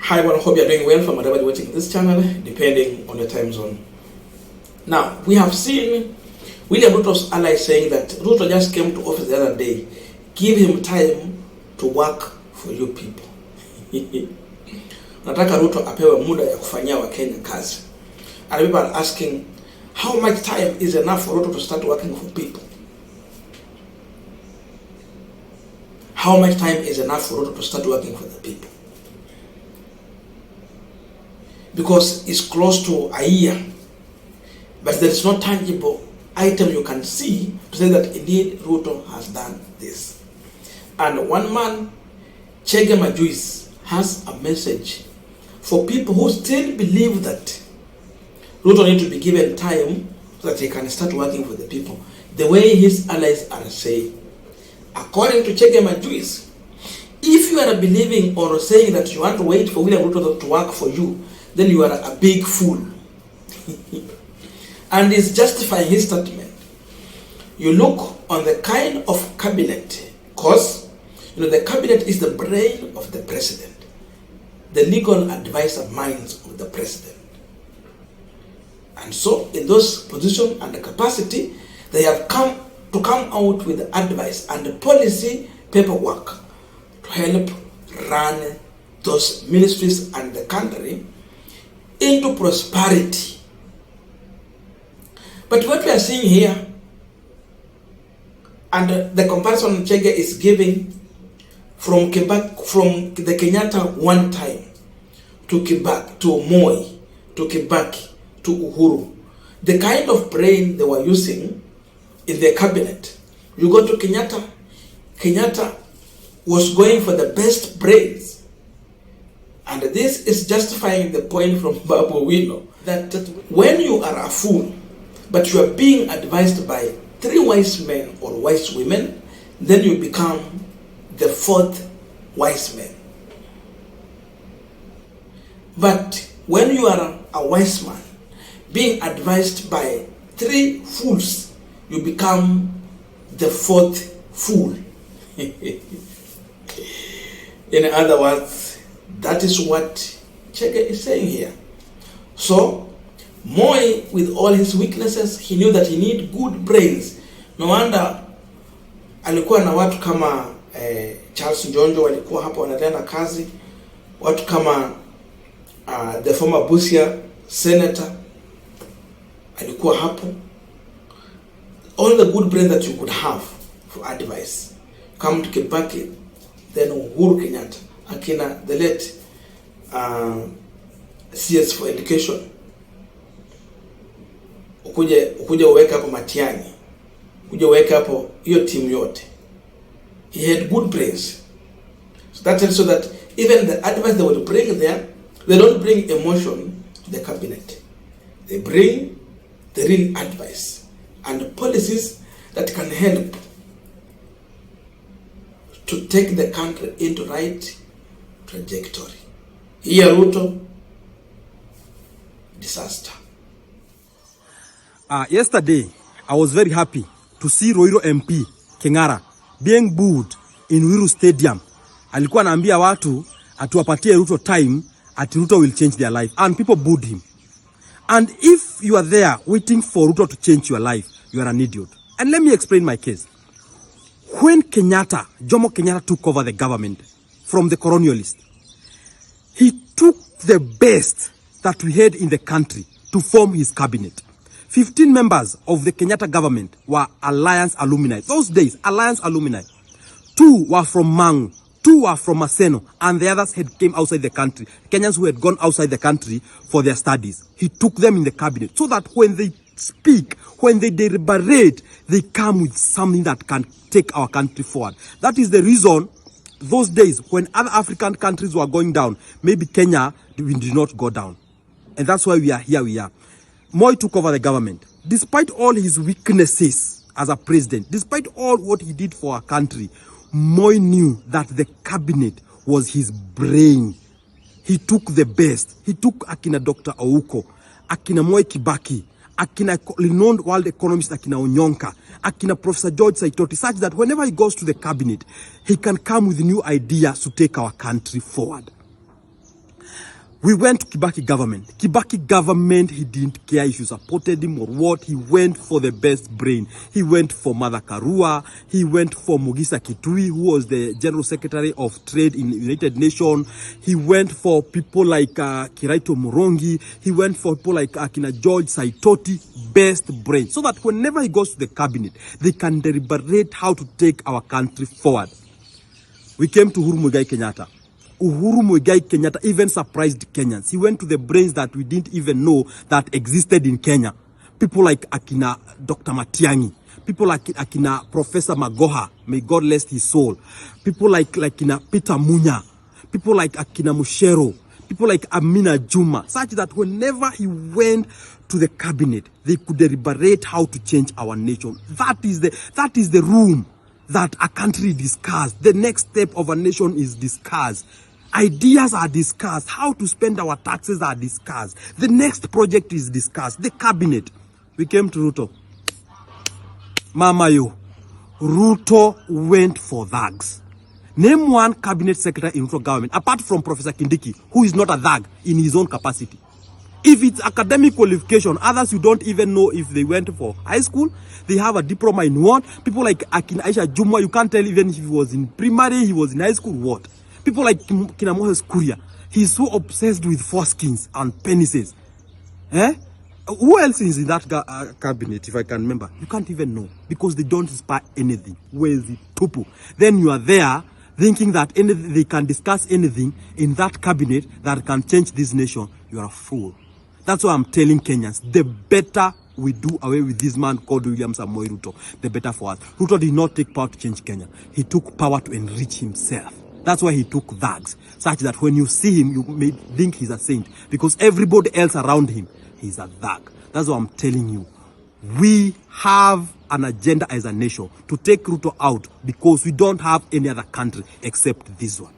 Hi everyone, hope you're doing well from wherever you're watching this channel, depending on your time zone. Now, we have seen William Ruto's allies saying that Ruto just came to office the other day. Give him time to work for you people. Nataka Ruto apewe muda ya kufanyia Wakenya kazi. And people are asking, how much time is enough for Ruto to start working for people? How much time is enough for Ruto to start working for the people? Because it's close to a year, but there is no tangible item you can see to say that indeed Ruto has done this. And one man, Chege Majuis, has a message for people who still believe that Ruto needs to be given time so that he can start working for the people, the way his allies are saying. According to Chege Majuis, if you are believing or saying that you want to wait for William Ruto to work for you, then you are a big fool. And he's justifying his statement. You look on the kind of cabinet, because the cabinet is the brain of the president, the legal advisor minds of the president. And so in those positions and the capacity, they have come out with advice and policy paperwork to help run those ministries and the country into prosperity. But what we are seeing here, and the comparison Chege is giving from the Kenyatta one time to Kibaki, to Moi, to Kibaki, to Uhuru, the kind of brain they were using in their cabinet. You go to Kenyatta was going for the best brains. And this is justifying the point from Babu Wino that when you are a fool, but you are being advised by 3 wise men or wise women, then you become the 4th wise man. But when you are a wise man, being advised by 3 fools, you become the 4th fool. In other words, that is what Chege is saying here. So, Moi, with all his weaknesses, he knew that he need good brains. No wonder alikuwa na watu kama Charles Njonjo walikuwa hapo wanatenda kazi, watu kama the former Busia senator alikuwa hapo. All the good brains that you could have for advice come to Kibaki, then Uhuru Kenyatta, akina the late CS for education, ukuje uweka hapo Matiani, ukuje uweka hapo hiyo team yote. He had good brains. So that tells you that even the advice they would bring there, they don't bring emotion to the cabinet. They bring the real advice and policies that can help to take the country into right trajectory. Here Ruto, disaster. Yesterday, I was very happy to see Ruto MP Kengara being booed in Wiru Stadium. Alikuwa anaambia watu atuwapatie Ruto time, ati Ruto will change their life, and people booed him. And if you are there waiting for Ruto to change your life, you are an idiot. And let me explain my case. When Jomo Kenyatta took over the government from the colonialist, he took the best that we had in the country to form his cabinet. 15 members of the Kenyatta government were Alliance alumni. Those days, Alliance alumni. 2 were from Mangu, 2 were from Maseno, and the others had came outside the country. Kenyans who had gone outside the country for their studies. He took them in the cabinet so that when they speak, when they deliberate, they come with something that can take our country forward. That is the reason those days when other African countries were going down, maybe Kenya did not go down. And that's why we are here we are. Moi took over the government. Despite all his weaknesses as a president, despite all what he did for our country, Moi knew that the cabinet was his brain. He took the best. He took akina Dr. Ouko, akina Moi Kibaki, akina renowned world economist akina Onyonka, akina Professor George Saitoti, such that whenever he goes to the cabinet, he can come with new ideas to take our country forward. We went to Kibaki government. Kibaki government, he didn't care if you supported him or what. He went for the best brain. He went for Mother Karua. He went for Mugisa Kitui, who was the General Secretary of Trade in United Nations. He went for people like Kiraito Murongi. He went for people like Akina George Saitoti, best brain. So that whenever he goes to the cabinet, they can deliberate how to take our country forward. We came to Uhuru Muigai Kenyatta. Uhuru Muigai Kenyatta even surprised Kenyans. He went to the brains that we didn't even know that existed in Kenya. People like Akina Dr. Matiang'i. People like Akina Professor Magoha. May God rest his soul. People like Akina Peter Munya. People like Akina Mushero. People like Amina Juma. Such that whenever he went to the cabinet, they could deliberate how to change our nation. That is the room that a country discussed. The next step of a nation is discussed. Ideas are discussed. How to spend our taxes are discussed. The next project is discussed. The cabinet. We came to Ruto. Mama yo. Ruto went for thugs. Name one cabinet secretary in Ruto government, apart from Professor Kindiki, who is not a thug in his own capacity. If it's academic qualification, others you don't even know if they went for high school. They have a diploma in what? People like Akin Aisha Juma, you can't tell even if he was in primary, he was in high school, what? People like Kina Moses Kuria, he's so obsessed with foreskins and penises. Who else is in that cabinet, if I can remember? You can't even know, because they don't inspire anything. Where is it? Tupu. Then you are there thinking that they can discuss anything in that cabinet that can change this nation. You are a fool. That's why I'm telling Kenyans, the better we do away with this man called William Samoei Ruto, the better for us. Ruto did not take power to change Kenya. He took power to enrich himself. That's why he took thugs, such that when you see him, you may think he's a saint, because everybody else around him, he's a thug. That's what I'm telling you. We have an agenda as a nation to take Ruto out, because we don't have any other country except this one.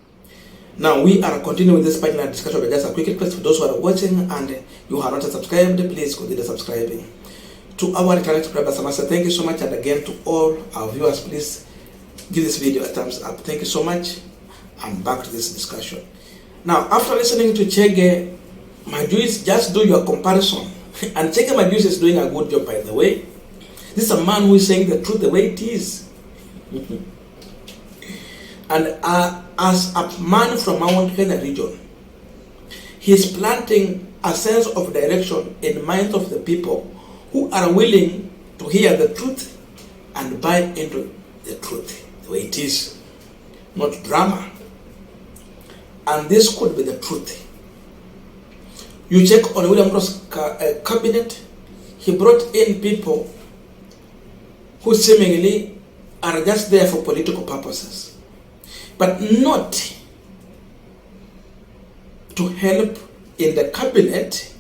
Now we are continuing this partner discussion. But just a quick request for those who are watching and you have not subscribed, please consider subscribing. To our returning subscribers, I must say thank you so much, and again to all our viewers, please give this video a thumbs up. Thank you so much. And back to this discussion. Now, after listening to Chege Majuis, just do your comparison. And Chege Majuis is doing a good job, by the way. This is a man who is saying the truth the way it is. And as a man from Mount Kenya region, he is planting a sense of direction in the minds of the people who are willing to hear the truth and buy into the truth the way it is, not drama. And this could be the truth. You check on William Ruto's cabinet, he brought in people who seemingly are just there for political purposes, but not to help in the cabinet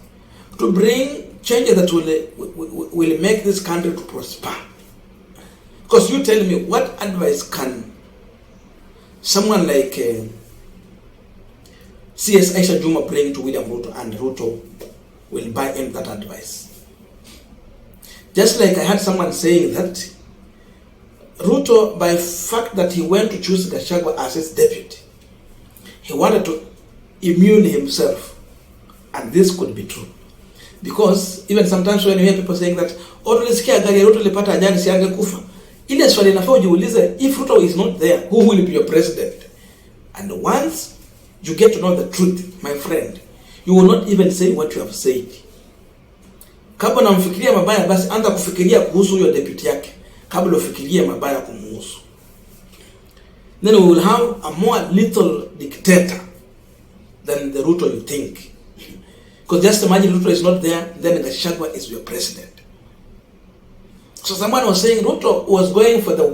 to bring changes that will make this country to prosper. Because you tell me, what advice can someone like CS Aisha Juma bring to William Ruto, and Ruto will buy in that advice? Just like I had someone saying that Ruto, by fact that he went to choose Gachagua as his deputy, he wanted to immune himself. And this could be true. Because even sometimes when you hear people saying that, tulisikia gari Ruto lipata ajali si angekufa, ile swali inafaa ujiulize, if Ruto is not there, who will be your president? And once you get to know the truth, my friend, you will not even say what you have said. Kabla unamfikiria mabaya, basi anza kufikiria kuhusu huyo deputy yake kabla ufikirie mabaya kumuhusu. Then we will have a more little dictator than the Ruto you think. Because just imagine Ruto is not there, then Gachagua is your president. So someone was saying Ruto was going for the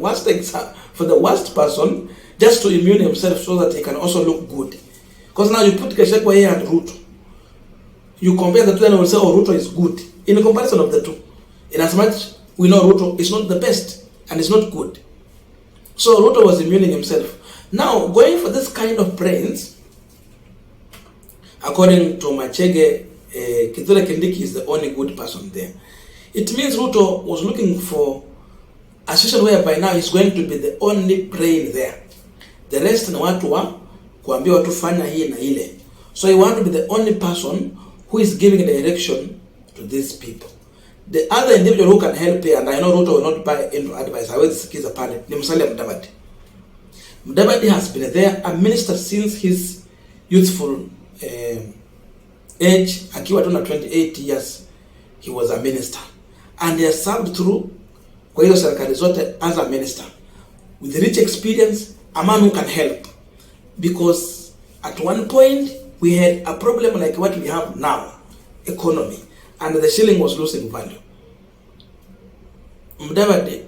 worst person just to immune himself so that he can also look good. Because now you put Gachagua here and Ruto, you compare the two and will say, oh, Ruto is good. In a comparison of the two, in as much we know Ruto is not the best and is not good. So Ruto was immuning himself. Now, going for this kind of brains, according to Machege, Kithure Kindiki is the only good person there. It means Ruto was looking for a situation whereby now he's going to be the only brain there. The rest ni watu wa kuambia watu fanya hii na ile. So you want to be the only person who is giving direction to these people. The other individual who can help here, and I know Ruto will not buy into advice, hawezi sikiza pale, ni Musalia Mudavadi. Mudavadi has been there, a minister since his youthful age. Akiwa tu na 28 years, he was a minister. And he has served through kwa hiyo serikali zote as a minister. With rich experience, a man who can help. Because at one point, we had a problem like what we have now, economy, and the shilling was losing value. Mudavadi,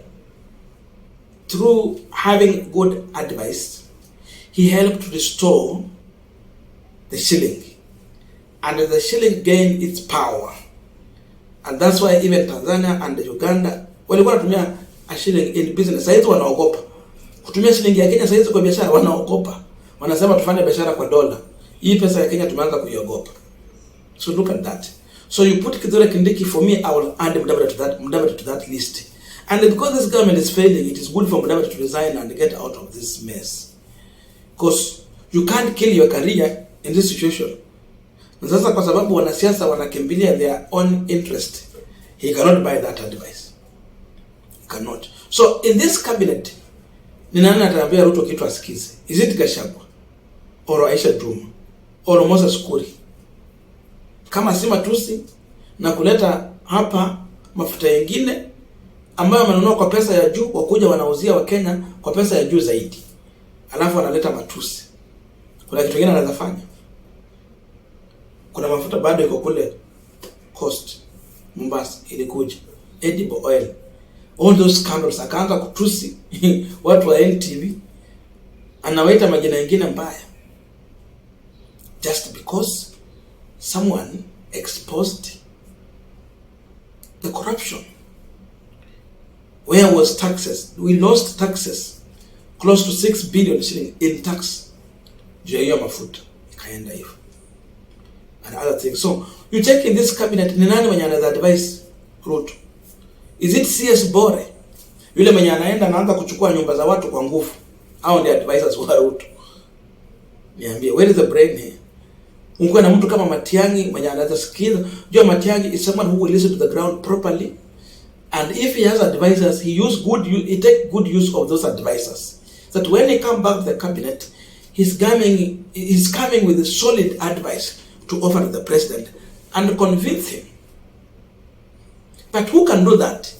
through having good advice, he helped restore the shilling, and the shilling gained its power. And that's why even Tanzania and Uganda walikuwa wanatumia a shilling in business. Sasa wanaogopa kutumia shilingi ya Kenya. Sasa kwa biashara wanaogopa, wanasema tufanye biashara kwa dola. Hii pesa ya Kenya tumeanza kuiogopa. So look at that. So you put Kithure Kindiki, for me, I will add Mudavadi to that list. And because this government is failing, it is good for Mudavadi to resign and get out of this mess. Because you can't kill your career in this situation. Na sasa kwa sababu wanasiasa wanakimbilia their own interest, he cannot buy that advice. He cannot. So in this cabinet, ni nani ataambia Ruto kitu asikize? Is it Gachagua or Aisha Juma or Moses Kuri? Kama si matusi na kuleta hapa mafuta mengine ambayo wamenunua kwa pesa ya juu, wakuja wanauzia wa Kenya kwa pesa ya juu zaidi, alafu analeta matusi, kuna kitu kingine anaweza fanya? Kuna mafuta bado iko kule coast Mombasa, ilikuja edible oil, all those scandals, akaanza kutusi watu wa NTV, anawaita majina mengine mbaya, just because someone exposed the corruption. Where was taxes? We lost taxes close to 6 billion shilling in tax. Juu ya hiyo mafuta ikaenda hivyo and other things. So you check in this cabinet, ni nani mwenye anaweza advise Ruto? Is it CS Bore, yule mwenye anaenda anaanza kuchukua nyumba za watu kwa nguvu? Hao ndio advisors wa Ruto. Niambie, where is the brain here? Unkuwa na mtu kama Matiang'i mwenye anaweza sikiza. Jua Matiang'i is someone who will listen to the ground properly, and if he has advisors, he take good use of those advisors, that when he come back to the cabinet, he's coming with a solid advice to offer to the president and convince him. But who can do that?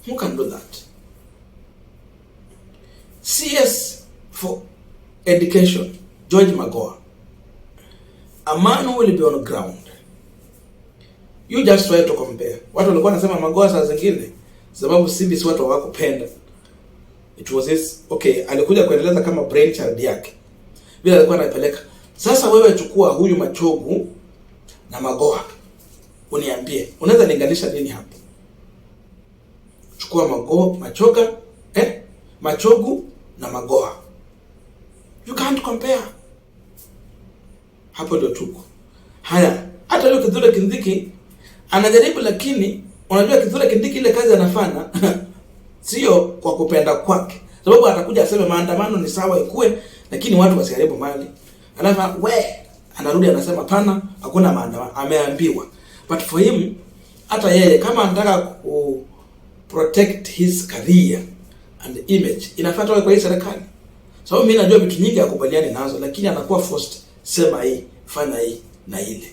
Who can do that? CS for education, George Magoha, a man who will be on ground. You just try to compare. Watu walikuwa nasema Magoha saa zingine sababu CBC watu hawakupenda. It was this, okay, alikuja kuendeleza kama brainchild yake, bila alikuwa anapeleka. Sasa wewe chukua huyu Machogu na Magoha, uniambie unaweza linganisha nini hapo? Chukua Machogu na Magoha, you can't compare. Hapo ndio tuko. Haya, hata leo Kithure Kindiki anajaribu, lakini unajua Kithure Kindiki ile kazi anafanya sio kwa kupenda kwake, sababu atakuja aseme maandamano ni sawa ikue, lakini watu wasiharibu mali, alafu anarudi anasema pana, hakuna maandamano, ameambiwa. But for him, hata yeye kama anataka ku protect his career and image, inafuata wewe kwa hii serikali. Sababu mimi najua vitu nyingi akubaliani nazo, lakini anakuwa forced, sema hii, fanya hii na ile.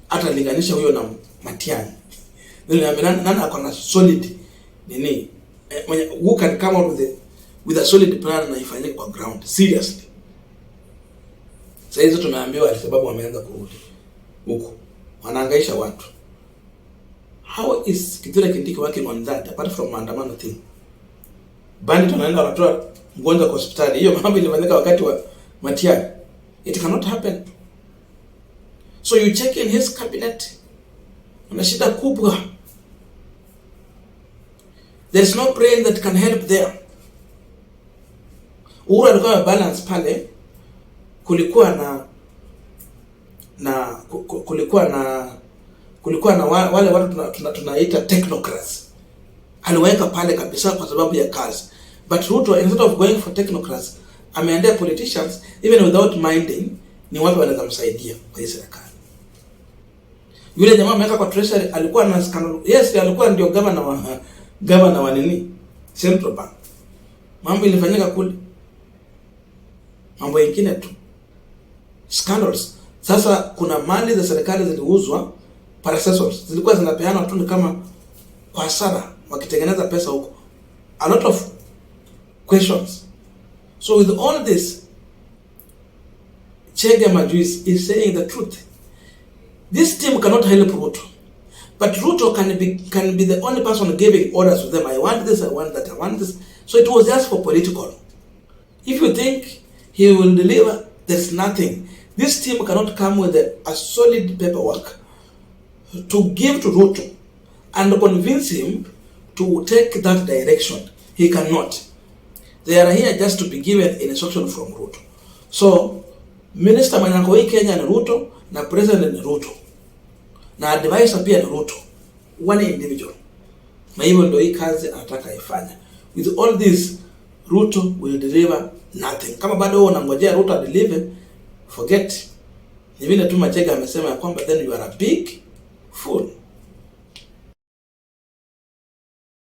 Hata linganisha huyo na Matiang'i. Nani akona solid nini? Who can come out with a solid plan na ifanyike kwa ground seriously? Sasa hizo tumeambiwa sababu wameanza kurudi huko, wanahangaisha watu. How is Kithure Kindiki working on that apart from maandamano thing? Bandi tunaenda wanatoa mgonjwa kwa hospitali. Hiyo mambo ilifanyika wakati wa Matiang'i. It cannot happen. So you check in his cabinet, una shida kubwa. There's no brain that can help there. Uhuru alikuwa balance pale, kulikuwa na wale watu tunaita technocrats. Aliweka pale kabisa kwa sababu ya kazi. But Ruto, instead of going for technocrats, ameendea politicians even without minding ni wapi wanaweza msaidia kwa hii serikali. Yule jamaa ameweka kwa treasury alikuwa na scandal. Yes, alikuwa ndio governor wa nini? Central Bank. Mambo ilifanyika kule. Mambo mengine tu. Scandals. Sasa kuna mali za serikali ziliuzwa, parcels zilikuwa zinapeanwa tu kama kwa hasara wakitengeneza pesa huko. A lot of questions. So with all this, Chege Majuis is saying the truth. This team cannot help Ruto, but Ruto can be the only person giving orders to them. I want this, I want that, I want this. So it was just for political. If you think he will deliver, there's nothing. This team cannot come with a solid paperwork to give to Ruto and convince him to take that direction. He cannot. They are here just to be given instruction from Ruto. So, Minister Manyako hii Kenya ni Ruto, na President ni Ruto, na advisor pia ni Ruto. One individual. Na hivyo ndio hii kazi anataka ifanye. With all this, Ruto will deliver nothing. Kama bado wewe unangojea Ruto deliver, forget. Ni vile tu Machega amesema ya kwamba then you are a big fool.